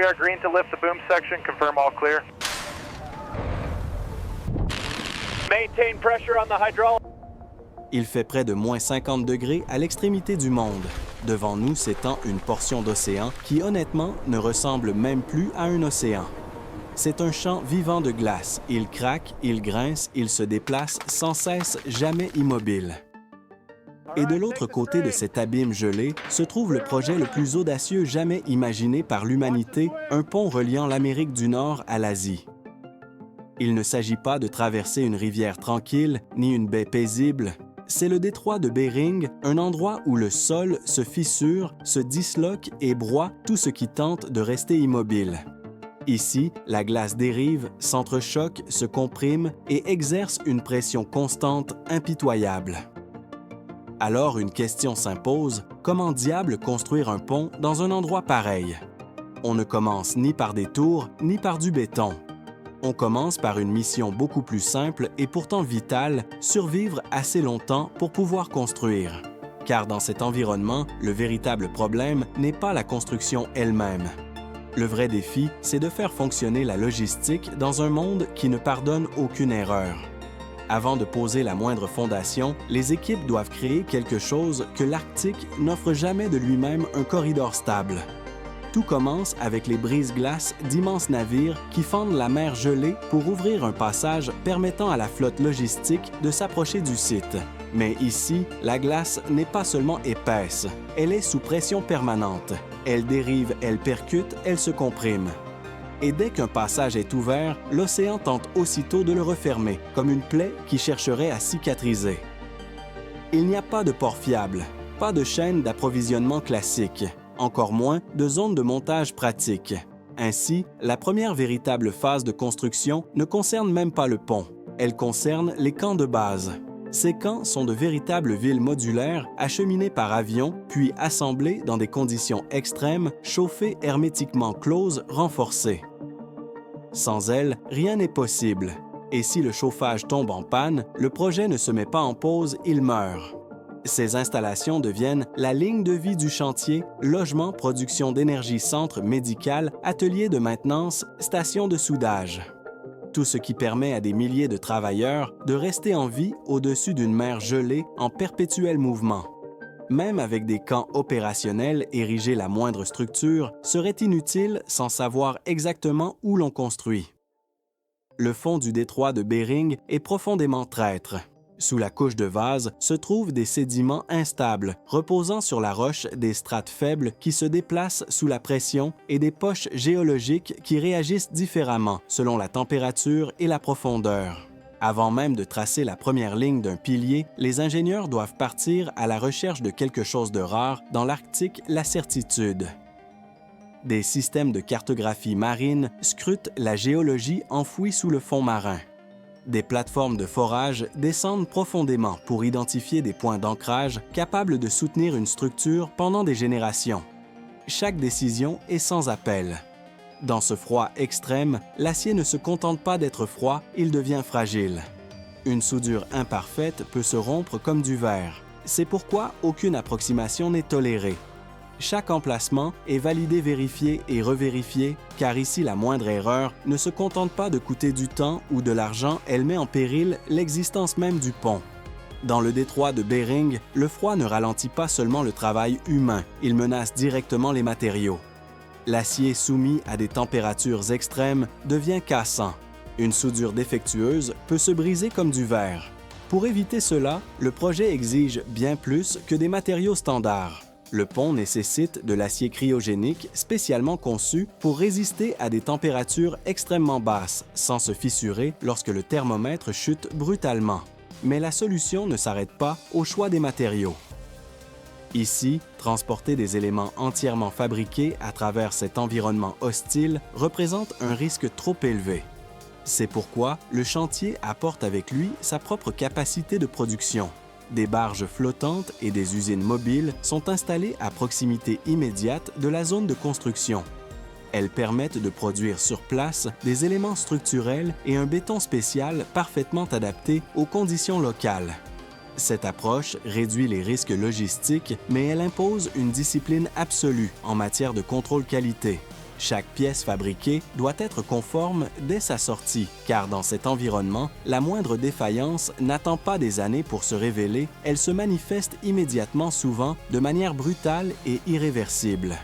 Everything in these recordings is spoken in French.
we are green to lift the boom section. Confirm all clear. Maintain pressure on the hydraulic. Il fait près de moins 50 degrés à l'extrémité du monde. Devant nous s'étend une portion d'océan qui, honnêtement, ne ressemble même plus à un océan. C'est un champ vivant de glace. Il craque, il grince, il se déplace sans cesse, jamais immobile. Et de l'autre côté de cet abîme gelé se trouve le projet le plus audacieux jamais imaginé par l'humanité, un pont reliant l'Amérique du Nord à l'Asie. Il ne s'agit pas de traverser une rivière tranquille ni une baie paisible. C'est le détroit de Bering, un endroit où le sol se fissure, se disloque et broie tout ce qui tente de rester immobile. Ici, la glace dérive, s'entrechoque, se comprime et exerce une pression constante impitoyable. Alors une question s'impose, comment diable construire un pont dans un endroit pareil? On ne commence ni par des tours, ni par du béton. On commence par une mission beaucoup plus simple et pourtant vitale, survivre assez longtemps pour pouvoir construire. Car dans cet environnement, le véritable problème n'est pas la construction elle-même. Le vrai défi, c'est de faire fonctionner la logistique dans un monde qui ne pardonne aucune erreur. Avant de poser la moindre fondation, les équipes doivent créer quelque chose que l'Arctique n'offre jamais de lui-même un corridor stable. Tout commence avec les brise-glaces d'immenses navires qui fendent la mer gelée pour ouvrir un passage permettant à la flotte logistique de s'approcher du site. Mais ici, la glace n'est pas seulement épaisse, elle est sous pression permanente. Elle dérive, elle percute, elle se comprime. Et dès qu'un passage est ouvert, l'océan tente aussitôt de le refermer, comme une plaie qui chercherait à cicatriser. Il n'y a pas de port fiable, pas de chaîne d'approvisionnement classique, encore moins de zone de montage pratique. Ainsi, la première véritable phase de construction ne concerne même pas le pont, elle concerne les camps de base. Ces camps sont de véritables villes modulaires acheminées par avion, puis assemblées dans des conditions extrêmes, chauffées hermétiquement closes, renforcées. Sans elles, rien n'est possible. Et si le chauffage tombe en panne, le projet ne se met pas en pause, il meurt. Ces installations deviennent la ligne de vie du chantier, logement, production d'énergie, centre médical, atelier de maintenance, station de soudage. Tout ce qui permet à des milliers de travailleurs de rester en vie au-dessus d'une mer gelée en perpétuel mouvement. Même avec des camps opérationnels, ériger la moindre structure serait inutile sans savoir exactement où l'on construit. Le fond du détroit de Bering est profondément traître. Sous la couche de vase se trouvent des sédiments instables, reposant sur la roche des strates faibles qui se déplacent sous la pression et des poches géologiques qui réagissent différemment selon la température et la profondeur. Avant même de tracer la première ligne d'un pilier, les ingénieurs doivent partir à la recherche de quelque chose de rare dans l'Arctique, la certitude. Des systèmes de cartographie marine scrutent la géologie enfouie sous le fond marin. Des plateformes de forage descendent profondément pour identifier des points d'ancrage capables de soutenir une structure pendant des générations. Chaque décision est sans appel. Dans ce froid extrême, l'acier ne se contente pas d'être froid, il devient fragile. Une soudure imparfaite peut se rompre comme du verre. C'est pourquoi aucune approximation n'est tolérée. Chaque emplacement est validé, vérifié et revérifié, car ici la moindre erreur ne se contente pas de coûter du temps ou de l'argent, elle met en péril l'existence même du pont. Dans le détroit de Bering, le froid ne ralentit pas seulement le travail humain, il menace directement les matériaux. L'acier soumis à des températures extrêmes devient cassant. Une soudure défectueuse peut se briser comme du verre. Pour éviter cela, le projet exige bien plus que des matériaux standards. Le pont nécessite de l'acier cryogénique spécialement conçu pour résister à des températures extrêmement basses, sans se fissurer lorsque le thermomètre chute brutalement. Mais la solution ne s'arrête pas au choix des matériaux. Ici, transporter des éléments entièrement fabriqués à travers cet environnement hostile représente un risque trop élevé. C'est pourquoi le chantier apporte avec lui sa propre capacité de production. Des barges flottantes et des usines mobiles sont installées à proximité immédiate de la zone de construction. Elles permettent de produire sur place des éléments structurels et un béton spécial parfaitement adapté aux conditions locales. Cette approche réduit les risques logistiques, mais elle impose une discipline absolue en matière de contrôle qualité. Chaque pièce fabriquée doit être conforme dès sa sortie, car dans cet environnement, la moindre défaillance n'attend pas des années pour se révéler, elle se manifeste immédiatement, souvent de manière brutale et irréversible.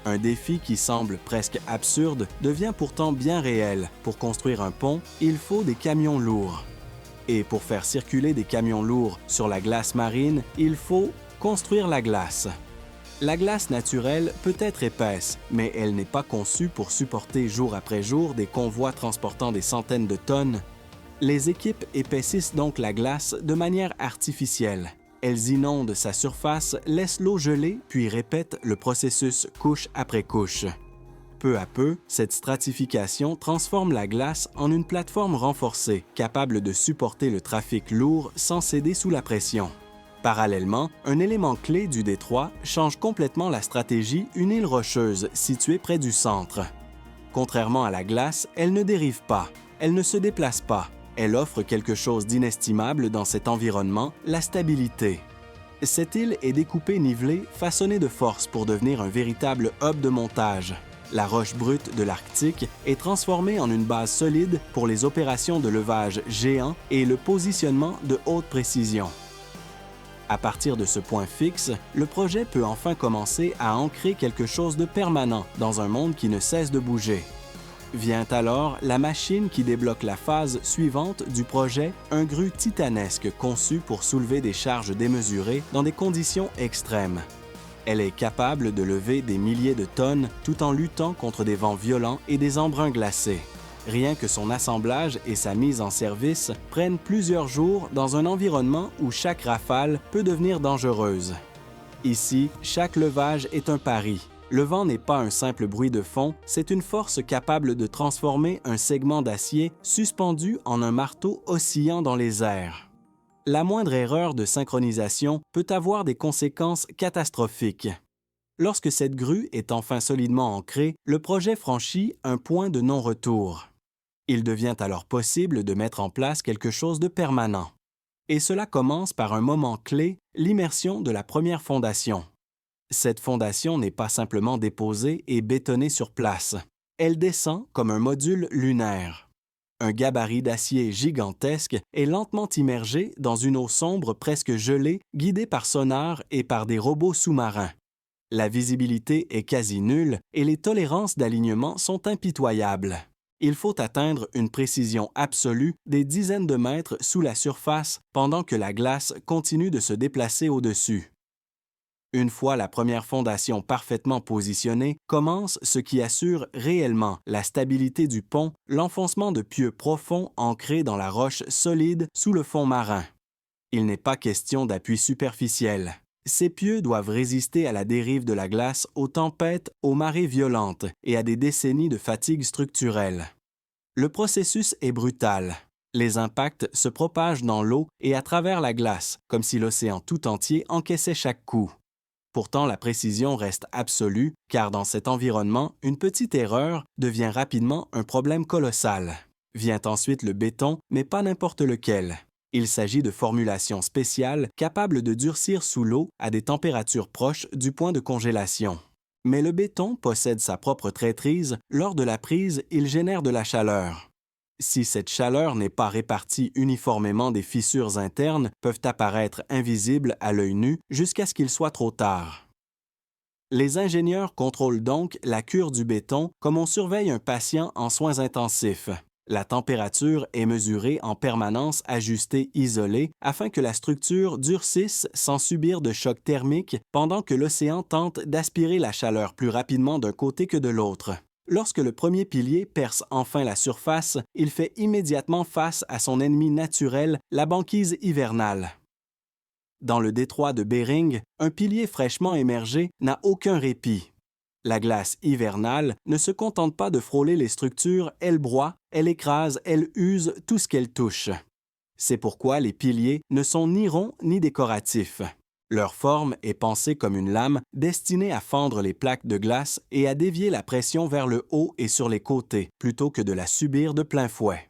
Un défi qui semble presque absurde devient pourtant bien réel. Pour construire un pont, il faut des camions lourds. Et pour faire circuler des camions lourds sur la glace marine, il faut construire la glace. La glace naturelle peut être épaisse, mais elle n'est pas conçue pour supporter jour après jour des convois transportant des centaines de tonnes. Les équipes épaississent donc la glace de manière artificielle. Elles inondent sa surface, laissent l'eau geler, puis répètent le processus couche après couche. Peu à peu, cette stratification transforme la glace en une plateforme renforcée, capable de supporter le trafic lourd sans céder sous la pression. Parallèlement, un élément clé du détroit change complètement la stratégie, une île rocheuse située près du centre. Contrairement à la glace, elle ne dérive pas, elle ne se déplace pas. Elle offre quelque chose d'inestimable dans cet environnement, la stabilité. Cette île est découpée nivelée, façonnée de force pour devenir un véritable hub de montage. La roche brute de l'Arctique est transformée en une base solide pour les opérations de levage géant et le positionnement de haute précision. À partir de ce point fixe, le projet peut enfin commencer à ancrer quelque chose de permanent dans un monde qui ne cesse de bouger. Vient alors la machine qui débloque la phase suivante du projet, un grue titanesque conçu pour soulever des charges démesurées dans des conditions extrêmes. Elle est capable de lever des milliers de tonnes tout en luttant contre des vents violents et des embruns glacés. Rien que son assemblage et sa mise en service prennent plusieurs jours dans un environnement où chaque rafale peut devenir dangereuse. Ici, chaque levage est un pari. Le vent n'est pas un simple bruit de fond, c'est une force capable de transformer un segment d'acier suspendu en un marteau oscillant dans les airs. La moindre erreur de synchronisation peut avoir des conséquences catastrophiques. Lorsque cette grue est enfin solidement ancrée, le projet franchit un point de non-retour. Il devient alors possible de mettre en place quelque chose de permanent. Et cela commence par un moment clé, l'immersion de la première fondation. Cette fondation n'est pas simplement déposée et bétonnée sur place. Elle descend comme un module lunaire. Un gabarit d'acier gigantesque est lentement immergé dans une eau sombre presque gelée, guidée par sonar et par des robots sous-marins. La visibilité est quasi nulle et les tolérances d'alignement sont impitoyables. Il faut atteindre une précision absolue des dizaines de mètres sous la surface pendant que la glace continue de se déplacer au-dessus. Une fois la première fondation parfaitement positionnée, commence ce qui assure réellement la stabilité du pont, l'enfoncement de pieux profonds ancrés dans la roche solide sous le fond marin. Il n'est pas question d'appui superficiel. Ces pieux doivent résister à la dérive de la glace, aux tempêtes, aux marées violentes et à des décennies de fatigue structurelle. Le processus est brutal. Les impacts se propagent dans l'eau et à travers la glace, comme si l'océan tout entier encaissait chaque coup. Pourtant, la précision reste absolue, car dans cet environnement, une petite erreur devient rapidement un problème colossal. Vient ensuite le béton, mais pas n'importe lequel. Il s'agit de formulations spéciales capables de durcir sous l'eau à des températures proches du point de congélation. Mais le béton possède sa propre traîtrise, lors de la prise, il génère de la chaleur. Si cette chaleur n'est pas répartie uniformément, des fissures internes peuvent apparaître invisibles à l'œil nu jusqu'à ce qu'il soit trop tard. Les ingénieurs contrôlent donc la cure du béton comme on surveille un patient en soins intensifs. La température est mesurée en permanence, ajustée, isolée, afin que la structure durcisse sans subir de choc thermique pendant que l'océan tente d'aspirer la chaleur plus rapidement d'un côté que de l'autre. Lorsque le premier pilier perce enfin la surface, il fait immédiatement face à son ennemi naturel, la banquise hivernale. Dans le détroit de Bering, un pilier fraîchement émergé n'a aucun répit. La glace hivernale ne se contente pas de frôler les structures, elle broie, elle écrase, elle use tout ce qu'elle touche. C'est pourquoi les piliers ne sont ni ronds ni décoratifs. Leur forme est pensée comme une lame destinée à fendre les plaques de glace et à dévier la pression vers le haut et sur les côtés, plutôt que de la subir de plein fouet.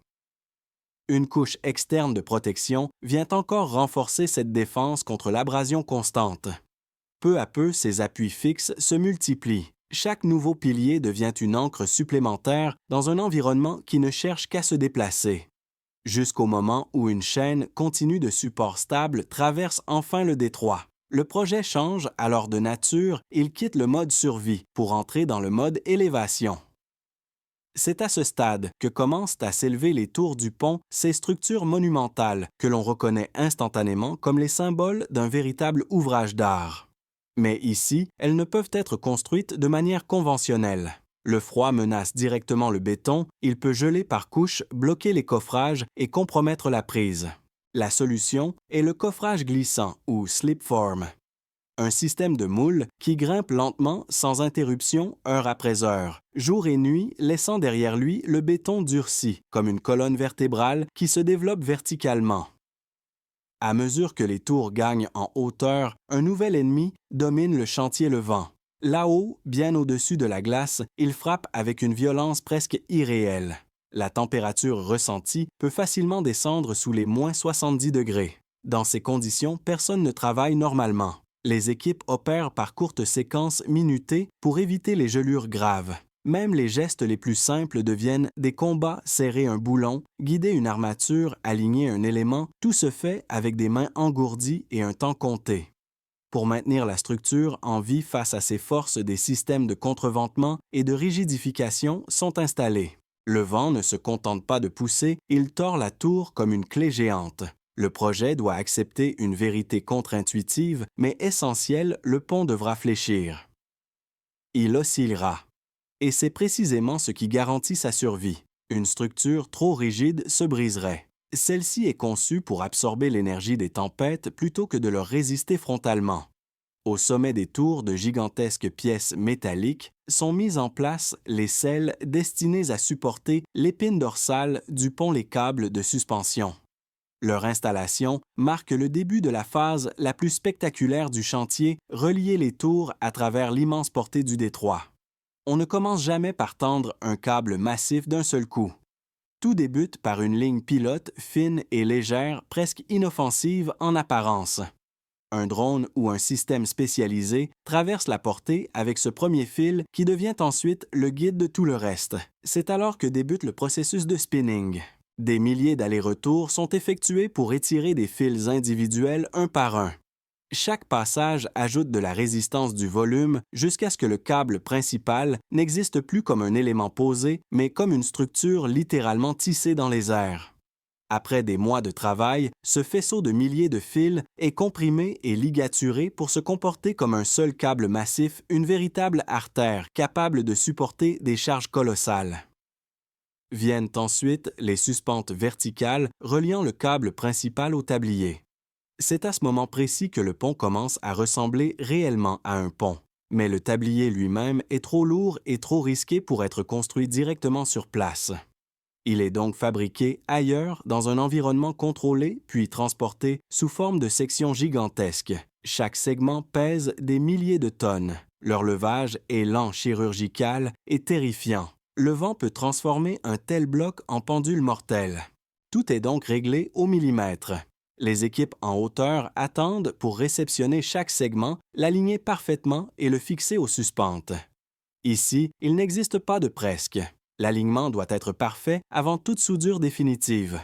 Une couche externe de protection vient encore renforcer cette défense contre l'abrasion constante. Peu à peu, ces appuis fixes se multiplient. Chaque nouveau pilier devient une ancre supplémentaire dans un environnement qui ne cherche qu'à se déplacer. Jusqu'au moment où une chaîne continue de support stable traverse enfin le détroit. Le projet change alors de nature, il quitte le mode survie pour entrer dans le mode élévation. C'est à ce stade que commencent à s'élever les tours du pont, ces structures monumentales que l'on reconnaît instantanément comme les symboles d'un véritable ouvrage d'art. Mais ici, elles ne peuvent être construites de manière conventionnelle. Le froid menace directement le béton, il peut geler par couches, bloquer les coffrages et compromettre la prise. La solution est le coffrage glissant ou slipform, un système de moules qui grimpe lentement, sans interruption, heure après heure, jour et nuit, laissant derrière lui le béton durci, comme une colonne vertébrale qui se développe verticalement. À mesure que les tours gagnent en hauteur, un nouvel ennemi domine le chantier levant. Là-haut, bien au-dessus de la glace, il frappe avec une violence presque irréelle. La température ressentie peut facilement descendre sous les moins 70 degrés. Dans ces conditions, personne ne travaille normalement. Les équipes opèrent par courtes séquences minutées pour éviter les gelures graves. Même les gestes les plus simples deviennent des combats, serrer un boulon, guider une armature, aligner un élément, tout se fait avec des mains engourdies et un temps compté. Pour maintenir la structure en vie face à ces forces, des systèmes de contreventement et de rigidification sont installés. Le vent ne se contente pas de pousser, il tord la tour comme une clé géante. Le projet doit accepter une vérité contre-intuitive, mais essentielle, le pont devra fléchir. Il oscillera. Et c'est précisément ce qui garantit sa survie. Une structure trop rigide se briserait. Celle-ci est conçue pour absorber l'énergie des tempêtes plutôt que de leur résister frontalement. Au sommet des tours, de gigantesques pièces métalliques sont mises en place les selles destinées à supporter l'épine dorsale du pont, les câbles de suspension. Leur installation marque le début de la phase la plus spectaculaire du chantier, relier les tours à travers l'immense portée du détroit. On ne commence jamais par tendre un câble massif d'un seul coup. Tout débute par une ligne pilote fine et légère, presque inoffensive en apparence. Un drone ou un système spécialisé traverse la portée avec ce premier fil qui devient ensuite le guide de tout le reste. C'est alors que débute le processus de spinning. Des milliers d'allers-retours sont effectués pour étirer des fils individuels un par un. Chaque passage ajoute de la résistance du volume jusqu'à ce que le câble principal n'existe plus comme un élément posé, mais comme une structure littéralement tissée dans les airs. Après des mois de travail, ce faisceau de milliers de fils est comprimé et ligaturé pour se comporter comme un seul câble massif, une véritable artère capable de supporter des charges colossales. Viennent ensuite les suspentes verticales reliant le câble principal au tablier. C'est à ce moment précis que le pont commence à ressembler réellement à un pont. Mais le tablier lui-même est trop lourd et trop risqué pour être construit directement sur place. Il est donc fabriqué ailleurs, dans un environnement contrôlé, puis transporté sous forme de sections gigantesques. Chaque segment pèse des milliers de tonnes. Leur levage est lent, chirurgical et terrifiant. Le vent peut transformer un tel bloc en pendule mortelle. Tout est donc réglé au millimètre. Les équipes en hauteur attendent pour réceptionner chaque segment, l'aligner parfaitement et le fixer aux suspentes. Ici, il n'existe pas de presque. L'alignement doit être parfait avant toute soudure définitive.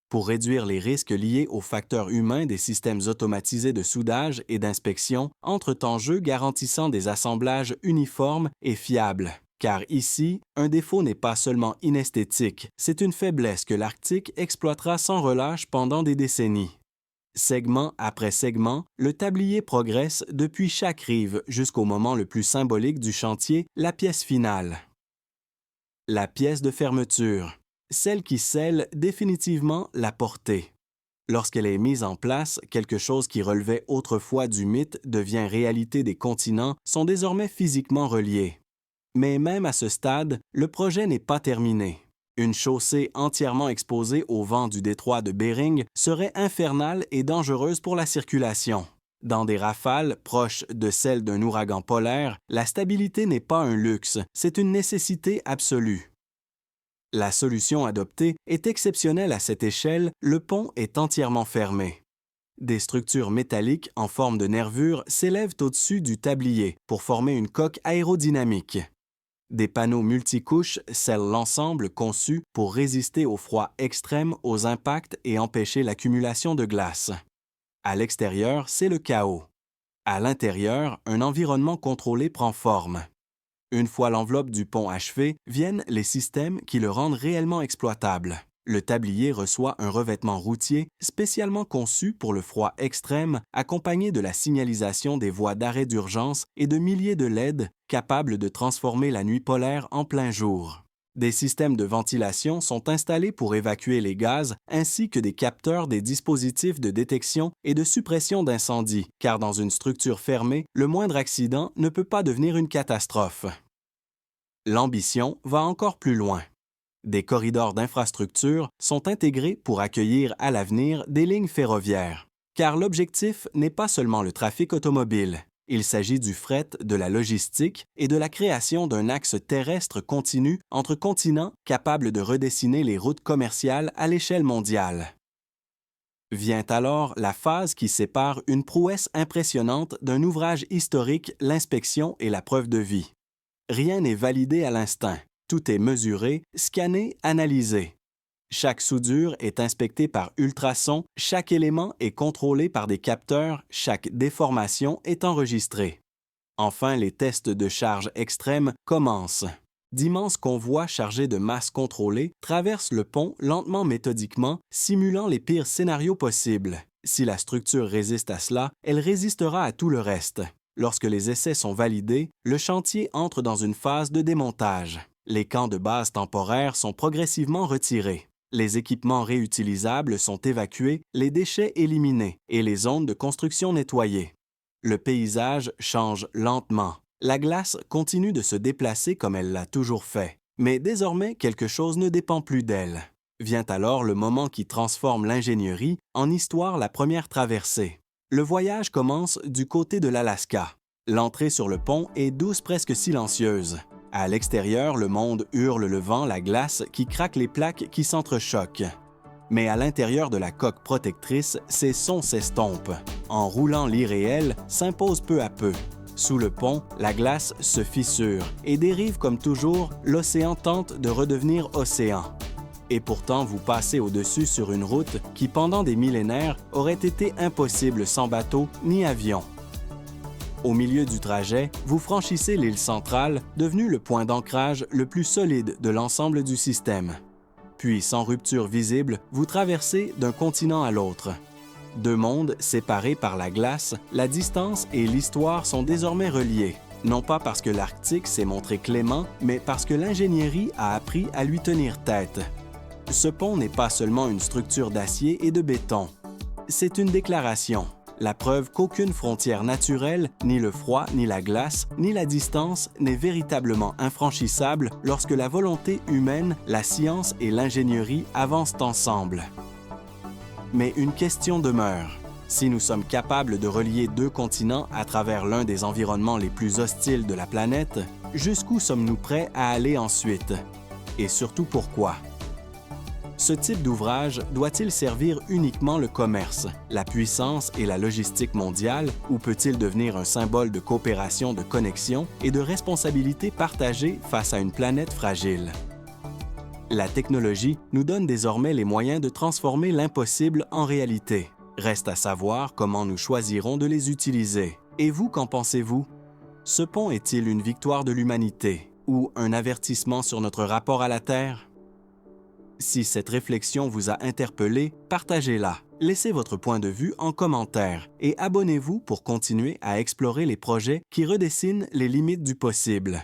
Pour réduire les risques liés aux facteurs humains, des systèmes automatisés de soudage et d'inspection entrent en jeu, garantissant des assemblages uniformes et fiables. Car ici, un défaut n'est pas seulement inesthétique, c'est une faiblesse que l'Arctique exploitera sans relâche pendant des décennies. Segment après segment, le tablier progresse depuis chaque rive jusqu'au moment le plus symbolique du chantier, la pièce finale. La pièce de fermeture, celle qui scelle définitivement la portée. Lorsqu'elle est mise en place, quelque chose qui relevait autrefois du mythe devient réalité. Des continents sont désormais physiquement reliés. Mais même à ce stade, le projet n'est pas terminé. Une chaussée entièrement exposée au vent du détroit de Bering serait infernale et dangereuse pour la circulation. Dans des rafales proches de celles d'un ouragan polaire, la stabilité n'est pas un luxe, c'est une nécessité absolue. La solution adoptée est exceptionnelle à cette échelle, le pont est entièrement fermé. Des structures métalliques en forme de nervures s'élèvent au-dessus du tablier pour former une coque aérodynamique. Des panneaux multicouches scellent l'ensemble conçu pour résister au froid extrême, aux impacts et empêcher l'accumulation de glace. À l'extérieur, c'est le chaos. À l'intérieur, un environnement contrôlé prend forme. Une fois l'enveloppe du pont achevée, viennent les systèmes qui le rendent réellement exploitable. Le tablier reçoit un revêtement routier spécialement conçu pour le froid extrême, accompagné de la signalisation des voies d'arrêt d'urgence et de milliers de LED capables de transformer la nuit polaire en plein jour. Des systèmes de ventilation sont installés pour évacuer les gaz, ainsi que des capteurs des dispositifs de détection et de suppression d'incendie, car dans une structure fermée, le moindre accident ne peut pas devenir une catastrophe. L'ambition va encore plus loin. Des corridors d'infrastructure sont intégrés pour accueillir à l'avenir des lignes ferroviaires. Car l'objectif n'est pas seulement le trafic automobile. Il s'agit du fret, de la logistique et de la création d'un axe terrestre continu entre continents capable de redessiner les routes commerciales à l'échelle mondiale. Vient alors la phase qui sépare une prouesse impressionnante d'un ouvrage historique, l'inspection et la preuve de vie. Rien n'est validé à l'instinct. Tout est mesuré, scanné, analysé. Chaque soudure est inspectée par ultrasons, chaque élément est contrôlé par des capteurs, chaque déformation est enregistrée. Enfin, les tests de charge extrême commencent. D'immenses convois chargés de masses contrôlées traversent le pont lentement méthodiquement, simulant les pires scénarios possibles. Si la structure résiste à cela, elle résistera à tout le reste. Lorsque les essais sont validés, le chantier entre dans une phase de démontage. Les camps de base temporaires sont progressivement retirés. Les équipements réutilisables sont évacués, les déchets éliminés et les zones de construction nettoyées. Le paysage change lentement. La glace continue de se déplacer comme elle l'a toujours fait. Mais désormais, quelque chose ne dépend plus d'elle. Vient alors le moment qui transforme l'ingénierie en histoire la première traversée. Le voyage commence du côté de l'Alaska. L'entrée sur le pont est douce, presque silencieuse. À l'extérieur, le monde hurle le vent, la glace qui craque les plaques qui s'entrechoquent. Mais à l'intérieur de la coque protectrice, ces sons s'estompent. En roulant l'irréel s'impose peu à peu. Sous le pont, la glace se fissure et dérive comme toujours, l'océan tente de redevenir océan. Et pourtant, vous passez au-dessus sur une route qui, pendant des millénaires, aurait été impossible sans bateau ni avion. Au milieu du trajet, vous franchissez l'île centrale, devenue le point d'ancrage le plus solide de l'ensemble du système. Puis, sans rupture visible, vous traversez d'un continent à l'autre. Deux mondes séparés par la glace, la distance et l'histoire sont désormais reliés, non pas parce que l'Arctique s'est montré clément, mais parce que l'ingénierie a appris à lui tenir tête. Ce pont n'est pas seulement une structure d'acier et de béton. C'est une déclaration. La preuve qu'aucune frontière naturelle, ni le froid, ni la glace, ni la distance n'est véritablement infranchissable lorsque la volonté humaine, la science et l'ingénierie avancent ensemble. Mais une question demeure. Si nous sommes capables de relier deux continents à travers l'un des environnements les plus hostiles de la planète, jusqu'où sommes-nous prêts à aller ensuite? Et surtout pourquoi? Ce type d'ouvrage doit-il servir uniquement le commerce, la puissance et la logistique mondiale, ou peut-il devenir un symbole de coopération, de connexion et de responsabilité partagée face à une planète fragile? La technologie nous donne désormais les moyens de transformer l'impossible en réalité. Reste à savoir comment nous choisirons de les utiliser. Et vous, qu'en pensez-vous? Ce pont est-il une victoire de l'humanité ou un avertissement sur notre rapport à la Terre? Si cette réflexion vous a interpellé, partagez-la. Laissez votre point de vue en commentaire et abonnez-vous pour continuer à explorer les projets qui redessinent les limites du possible.